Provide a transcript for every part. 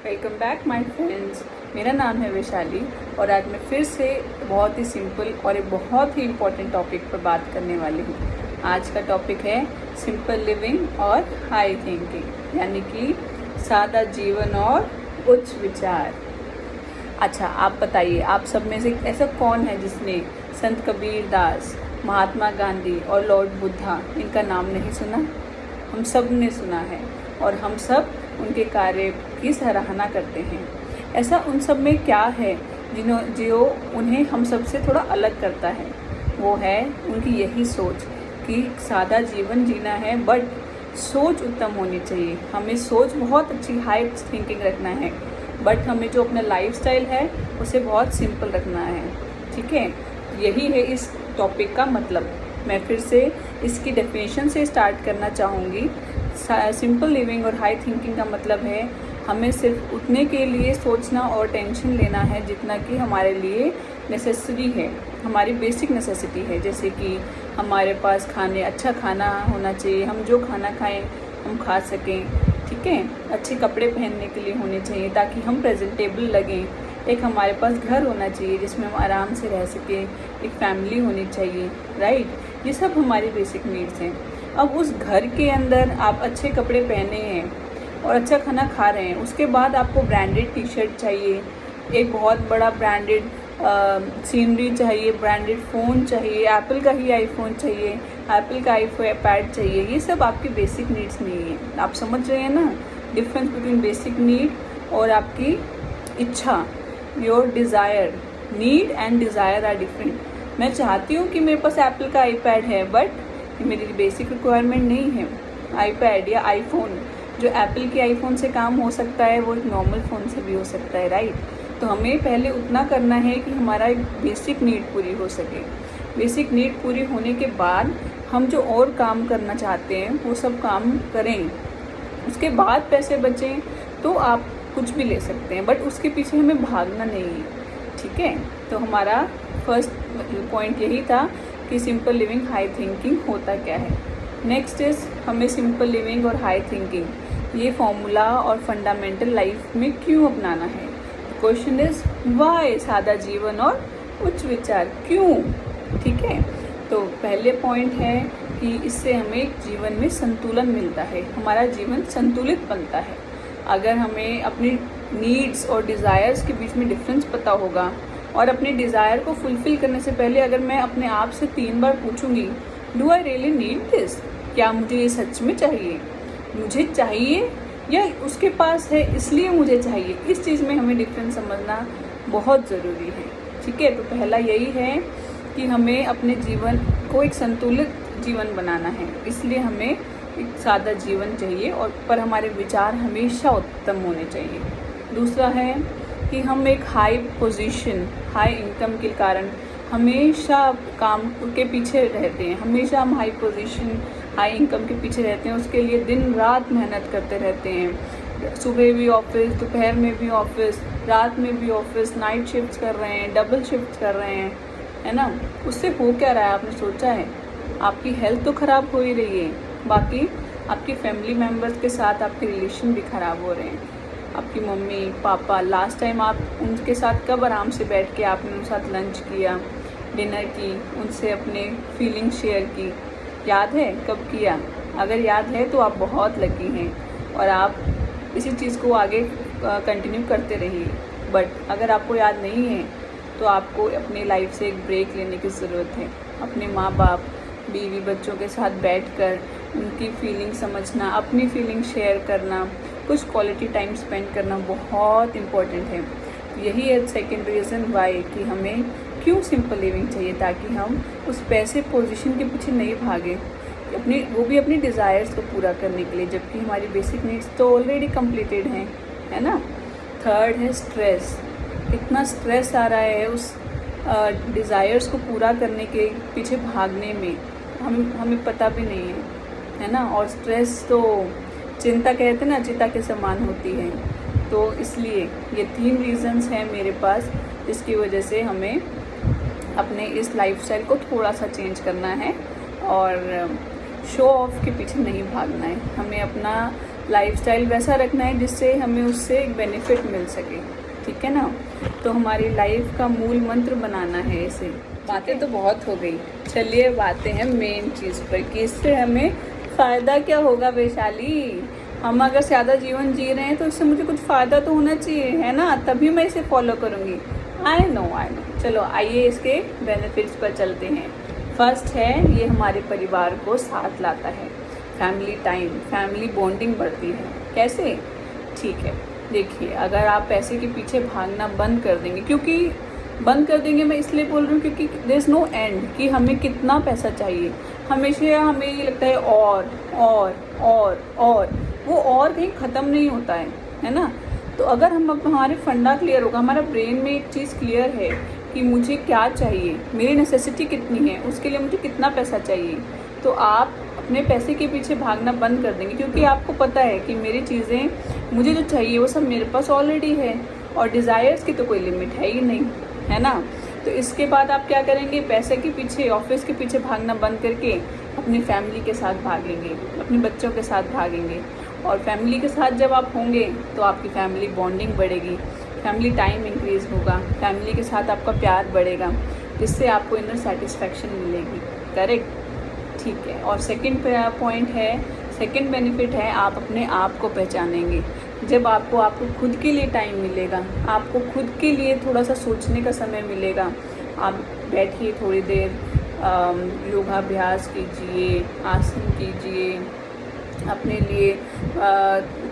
Welcome back my friends. मेरा नाम है वैशाली और आज मैं फिर से बहुत ही सिंपल और एक बहुत ही इम्पोर्टेंट टॉपिक पर बात करने वाली हूँ। आज का टॉपिक है सिंपल लिविंग और हाई थिंकिंग, यानी कि सादा जीवन और उच्च विचार। अच्छा, आप बताइए, आप सब में से ऐसा कौन है जिसने संत कबीर दास, महात्मा गांधी और लॉर्ड बुद्धा इनका नाम नहीं सुना? हम सब ने सुना है और हम सब उनके कार्य की सराहना करते हैं। ऐसा उन सब में क्या है जो उन्हें हम सब से थोड़ा अलग करता है? वो है उनकी यही सोच कि सादा जीवन जीना है, बट सोच उत्तम होनी चाहिए। हमें सोच बहुत अच्छी हाई थिंकिंग रखना है, बट हमें जो अपना लाइफस्टाइल है उसे बहुत सिंपल रखना है। ठीक है, यही है इस टॉपिक का मतलब। मैं फिर से इसकी डेफिनेशन से स्टार्ट करना चाहूँगी। सिंपल लिविंग और हाई थिंकिंग का मतलब है हमें सिर्फ उतने के लिए सोचना और टेंशन लेना है जितना कि हमारे लिए नेसेसरी है, हमारी बेसिक नेसेसिटी है। जैसे कि हमारे पास अच्छा खाना होना चाहिए, हम जो खाना खाएं हम खा सकें। ठीक है, अच्छे कपड़े पहनने के लिए होने चाहिए ताकि हम प्रेजेंटेबल लगें। एक हमारे पास घर होना चाहिए जिसमें हम आराम से रह सकें, एक फैमिली होनी चाहिए, राइट। ये सब हमारी बेसिक नीड्स हैं। अब उस घर के अंदर आप अच्छे कपड़े पहने हैं और अच्छा खाना खा रहे हैं, उसके बाद आपको ब्रांडेड टी शर्ट चाहिए, एक बहुत बड़ा ब्रांडेड सीनरी चाहिए, ब्रांडेड फ़ोन चाहिए, एप्पल का ही आईफोन चाहिए, एप्पल का आईपैड चाहिए। ये सब आपकी बेसिक नीड्स नहीं है। आप समझ रहे हैं ना डिफरेंस बिटवीन बेसिक नीड और आपकी इच्छा, your desire. Need and desire are different. मैं चाहती हूँ कि मेरे पास एप्पल का आईपैड है, बट मेरी बेसिक रिक्वायरमेंट नहीं है। आईपैड या आईफोन, जो एप्पल के आईफोन से काम हो सकता है वो एक नॉर्मल फ़ोन से भी हो सकता है, राइट। तो हमें पहले उतना करना है कि हमारा एक बेसिक नीड पूरी हो सके। बेसिक नीड पूरी होने के बाद हम जो और काम करना चाहते हैं वो सब काम करें। उसके बाद पैसे बचें तो आप कुछ भी ले सकते हैं, बट उसके पीछे हमें भागना नहीं है। ठीक है, तो हमारा फर्स्ट पॉइंट यही था कि सिंपल लिविंग हाई थिंकिंग होता क्या है। नेक्स्ट इज़ हमें सिंपल लिविंग और हाई थिंकिंग ये फॉर्मूला और फंडामेंटल लाइफ में क्यों अपनाना है। क्वेश्चन इज़ वाई सादा जीवन और उच्च विचार, क्यों? ठीक है, तो पहले पॉइंट है कि इससे हमें जीवन में संतुलन मिलता है, हमारा जीवन संतुलित बनता है। अगर हमें अपनी नीड्स और डिज़ायर्स के बीच में डिफरेंस पता होगा और अपने डिज़ायर को फुलफ़िल करने से पहले अगर मैं अपने आप से 3 बार पूछूंगी, do I really need this, क्या मुझे ये सच में चाहिए, मुझे चाहिए या उसके पास है इसलिए मुझे चाहिए, इस चीज़ में हमें डिफरेंस समझना बहुत ज़रूरी है। ठीक है, तो पहला यही है कि हमें अपने जीवन को एक संतुलित जीवन बनाना है, इसलिए हमें एक सादा जीवन चाहिए और पर हमारे विचार हमेशा उत्तम होने चाहिए। दूसरा है कि हम एक हाई पोजीशन, हाई इनकम के कारण हमेशा काम के पीछे रहते हैं। हमेशा हम हाई पोजीशन, हाई इनकम के पीछे रहते हैं, उसके लिए दिन रात मेहनत करते रहते हैं। सुबह भी ऑफिस, दोपहर में भी ऑफिस, रात में भी ऑफिस, नाइट शिफ्ट कर रहे हैं, डबल शिफ्ट कर रहे हैं, है ना। उससे हो क्या रहा है, आपने सोचा है? आपकी हेल्थ तो ख़राब हो ही रही है, बाकी आपकी फैमिली मेम्बर्स के साथ आपके रिलेशन भी ख़राब हो रहे हैं। आपकी मम्मी पापा, लास्ट टाइम आप उनके साथ कब आराम से बैठ के आपने उनके साथ लंच किया, डिनर की, उनसे अपने फीलिंग शेयर की? याद है कब किया? अगर याद है तो आप बहुत लकी हैं और आप इसी चीज़ को आगे कंटिन्यू करते रहिए। बट अगर आपको याद नहीं है तो आपको अपनी लाइफ से एक ब्रेक लेने की ज़रूरत है। अपने माँ बाप, बीवी बच्चों के साथ बैठकर उनकी फीलिंग समझना, अपनी फीलिंग शेयर करना, कुछ क्वालिटी टाइम स्पेंड करना बहुत इम्पोर्टेंट है। यही है सेकंड रीज़न वाई कि हमें क्यों सिंपल लिविंग चाहिए, ताकि हम उस पैसे पोजीशन के पीछे नहीं भागें, वो भी अपनी डिज़ायर्स को पूरा करने के लिए, जबकि हमारी बेसिक नीड्स तो ऑलरेडी कंप्लीटेड हैं, है ना। थर्ड है स्ट्रेस। इतना स्ट्रेस आ रहा है उस डिज़ायर्स को पूरा करने के पीछे भागने में, हमें पता भी नहीं है ना। और स्ट्रेस तो चिंता कहते हैं ना, चिता के समान होती है। तो इसलिए ये 3 रीज़न्स हैं मेरे पास जिसकी वजह से हमें अपने इस लाइफस्टाइल को थोड़ा सा चेंज करना है और शो ऑफ के पीछे नहीं भागना है। हमें अपना लाइफस्टाइल वैसा रखना है जिससे हमें उससे एक बेनिफिट मिल सके, ठीक है ना। तो हमारी लाइफ का मूल मंत्र बनाना है इसे। बातें तो बहुत हो गई, चलिए बातें हैं मेन चीज़ पर कि इससे हमें फ़ायदा क्या होगा वैशाली। हम अगर ज़्यादा जीवन जी रहे हैं तो इससे मुझे कुछ फ़ायदा तो होना चाहिए, है ना, तभी मैं इसे फॉलो करूँगी। I know. चलो आइए इसके बेनिफिट्स पर चलते हैं। फर्स्ट है, ये हमारे परिवार को साथ लाता है। फैमिली टाइम, फैमिली बॉन्डिंग बढ़ती है। कैसे? ठीक है, देखिए अगर आप पैसे के पीछे भागना बंद कर देंगे, क्योंकि बंद कर देंगे मैं इसलिए बोल रही हूँ क्योंकि देयर इज़ नो एंड कि हमें कितना पैसा चाहिए। हमेशा हमें ये लगता है और वो और कहीं ख़त्म नहीं होता है ना। तो अगर हम हमारे फंडा क्लियर होगा, हमारा ब्रेन में एक चीज़ क्लियर है कि मुझे क्या चाहिए, मेरी नेसेसिटी कितनी है, उसके लिए मुझे कितना पैसा चाहिए, तो आप अपने पैसे के पीछे भागना बंद कर देंगे, क्योंकि आपको पता है कि मेरी चीज़ें मुझे जो चाहिए वो सब मेरे पास ऑलरेडी है और डिज़ायर्स की तो कोई लिमिट है ही नहीं, है ना। तो इसके बाद आप क्या करेंगे, पैसे के पीछे, ऑफिस के पीछे भागना बंद करके अपनी फैमिली के साथ भागेंगे, अपने बच्चों के साथ भागेंगे। और फैमिली के साथ जब आप होंगे तो आपकी फैमिली बॉन्डिंग बढ़ेगी, फैमिली टाइम इंक्रीज़ होगा, फैमिली के साथ आपका प्यार बढ़ेगा, जिससे आपको इनर सेटिस्फैक्शन मिलेगी। करेक्ट? ठीक है। और सेकंड पॉइंट है, सेकंड बेनिफिट है, आप अपने आप को पहचानेंगे। जब आपको खुद के लिए टाइम मिलेगा, आपको खुद के लिए थोड़ा सा सोचने का समय मिलेगा, आप बैठिए थोड़ी देर, योगाभ्यास कीजिए, आसन कीजिए, अपने लिए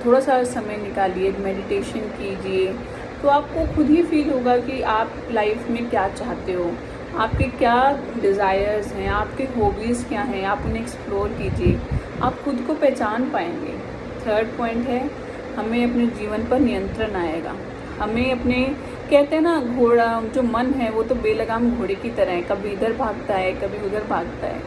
थोड़ा सा समय निकालिए, मेडिटेशन कीजिए, तो आपको खुद ही फील होगा कि आप लाइफ में क्या चाहते हो, आपके क्या डिज़ायर्स हैं, आपके हॉबीज़ क्या हैं, आप उन्हें एक्सप्लोर कीजिए, आप खुद को पहचान पाएंगे। थर्ड पॉइंट है, हमें अपने जीवन पर नियंत्रण आएगा। हमें अपने, कहते हैं ना, घोड़ा जो मन है वो तो बेलगाम घोड़े की तरह है, कभी इधर भागता है कभी उधर भागता है।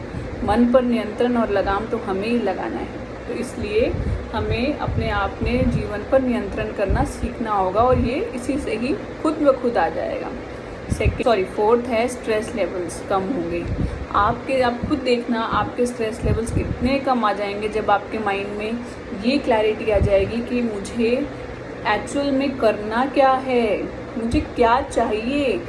मन पर नियंत्रण और लगाम तो हमें ही लगाना है। तो इसलिए हमें अपने आप में जीवन पर नियंत्रण करना सीखना होगा, और ये इसी से ही खुद ब खुद आ जाएगा। फोर्थ है, स्ट्रेस लेवल्स कम होंगे। आप खुद देखना, आपके स्ट्रेस लेवल्स कितने कम आ जाएंगे जब आपके माइंड में ये क्लैरिटी आ जाएगी कि मुझे एक्चुअल में करना क्या है, मुझे क्या चाहिए।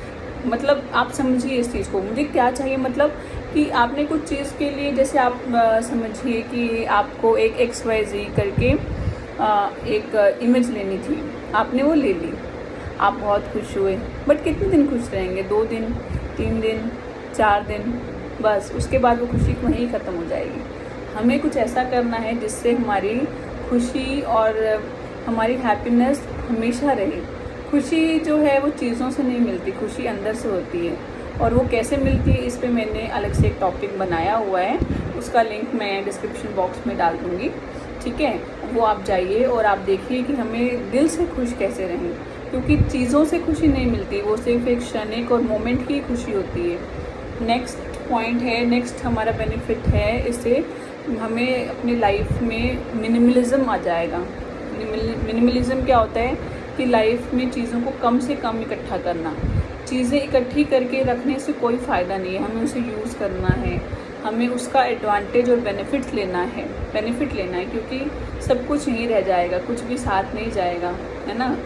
मतलब आप समझिए इस चीज़ को, मुझे क्या चाहिए, मतलब कि आपने कुछ चीज़ के लिए, जैसे आप समझिए कि आपको एक XYZ करके एक इमेज लेनी थी, आपने वो ले ली, आप बहुत खुश हुए, बट कितने दिन खुश रहेंगे? 2 दिन, 3 दिन, 4 दिन, बस उसके बाद वो खुशी वहीं ख़त्म हो जाएगी। हमें कुछ ऐसा करना है जिससे हमारी खुशी और हमारी हैप्पीनेस हमेशा रहे। खुशी जो है वो चीज़ों से नहीं मिलती, खुशी अंदर से होती है, और वो कैसे मिलती है इस पे मैंने अलग से एक टॉपिक बनाया हुआ है, उसका लिंक मैं डिस्क्रिप्शन बॉक्स में डाल दूँगी, ठीक है। वो आप जाइए और आप देखिए कि हमें दिल से खुश कैसे रहें, क्योंकि चीज़ों से खुशी नहीं मिलती, वो सिर्फ एक क्षणिक और मोमेंट की खुशी होती है। नेक्स्ट पॉइंट है, नेक्स्ट हमारा बेनिफिट है, इससे हमें अपनी लाइफ में मिनिमलिज्म आ जाएगा। मिनिमलिज्म क्या होता है कि लाइफ में चीज़ों को कम से कम इकट्ठा करना। चीज़ें इकट्ठी करके रखने से कोई फ़ायदा नहीं है, हमें उसे यूज़ करना है, हमें उसका एडवांटेज और बेनिफिट लेना है, क्योंकि सब कुछ यहीं रह जाएगा, कुछ भी साथ नहीं जाएगा, है ना।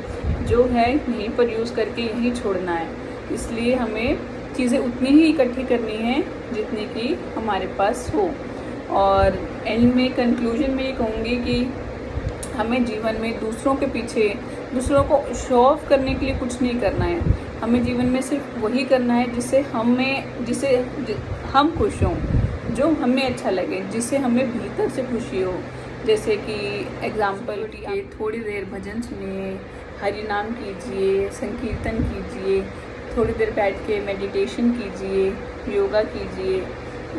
जो है यहीं पर यूज़ करके यहीं छोड़ना है। इसलिए हमें चीज़ें उतनी ही इकट्ठी करनी है जितनी कि हमारे पास हो। और एंड में, कंक्लूजन में ये कहूँगी कि हमें जीवन में दूसरों के पीछे, दूसरों को शो ऑफ करने के लिए कुछ नहीं करना है। हमें जीवन में सिर्फ वही करना है जिससे हम खुश हों, जो हमें अच्छा लगे, जिससे हमें भीतर से खुशी हो। जैसे कि एग्जाम्पल कि थोड़ी देर भजन सुनिए, हरि नाम कीजिए, संकीर्तन कीजिए, थोड़ी देर बैठ के मेडिटेशन कीजिए, योगा कीजिए।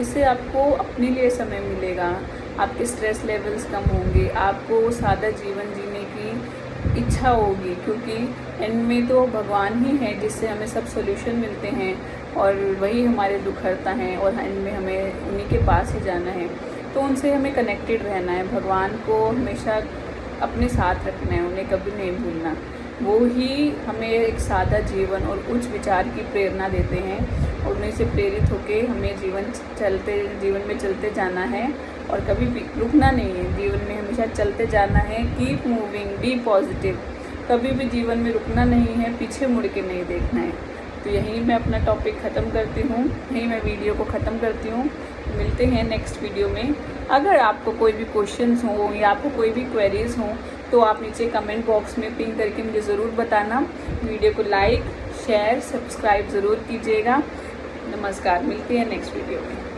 इससे आपको अपने लिए समय मिलेगा, आपके स्ट्रेस लेवल्स कम होंगे, आपको सादा जीवन जीने की इच्छा होगी, क्योंकि एंड में तो भगवान ही है जिससे हमें सब सोल्यूशन मिलते हैं और वही हमारे दुख हरता हैं, और एंड में हमें उन्हीं के पास ही जाना है। तो उनसे हमें कनेक्टेड रहना है, भगवान को हमेशा अपने साथ रखना है, उन्हें कभी नहीं भूलना। वो ही हमें एक सादा जीवन और उच्च विचार की प्रेरणा देते हैं, और उन्हीं से प्रेरित होकर हमें जीवन में चलते जाना है और कभी भी रुकना नहीं है। जीवन में हमेशा चलते जाना है। Keep moving, be positive. कभी भी जीवन में रुकना नहीं है, पीछे मुड़ के नहीं देखना है। तो यहीं मैं अपना टॉपिक ख़त्म करती हूँ, यहीं मैं वीडियो को ख़त्म करती हूँ। मिलते हैं नेक्स्ट वीडियो में। अगर आपको कोई भी क्वेश्चंस हो या आपको कोई भी क्वेरीज हो तो आप नीचे कमेंट बॉक्स में पिन करके मुझे ज़रूर बताना। वीडियो को लाइक, शेयर, सब्सक्राइब ज़रूर कीजिएगा। नमस्कार, मिलते हैं नेक्स्ट वीडियो में।